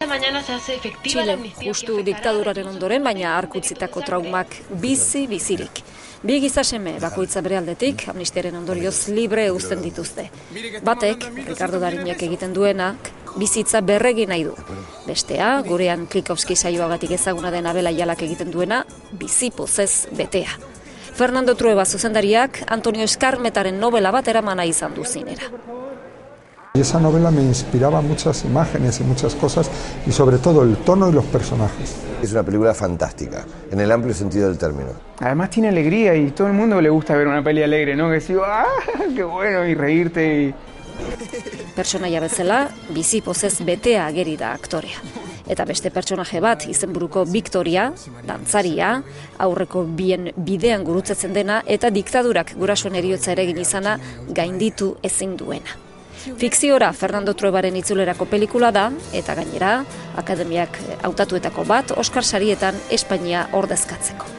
Txile, justu diktaduraren ondoren, baina arkutzitako traumak bizirik. Bi gizaseme bakoitza bere aldetik, amnistiaren ondorioz libre uzten dituzte. Batek, Ricardo Dariñek egiten duenak, bizitza berregi nahi du. Bestea, gurean Klikowski saioagatik ezaguna den Abel Ayalak egiten duena, bizi pozez betea. Fernando Trueba zuzendariak Antonio Eskarmetaren novela bat eramana izan du zinera. Y esa novela me inspiraba muchas imágenes y muchas cosas, y sobre todo el tono y los personajes. Es una película fantástica, en el amplio sentido del término. Además tiene alegría y todo el mundo le gusta ver una peli alegre, ¿no? Que digo, ¡ah, qué bueno! Y reírte. Pertsonaia bezala, bizi pozez betea ageri da aktorea. Eta beste pertsonaje bat izenburuko Victoria, dantzaria, aurreko bien bidean gurutzatzen dena eta diktadurak gurasoen heriotza eragin izana gainditu ezin duena. Fikziora Fernando Truebaren itzulerako pelikula da, eta gainera, akademiak hautatuetako bat Oscar sarietan Espainia ordezkatzeko.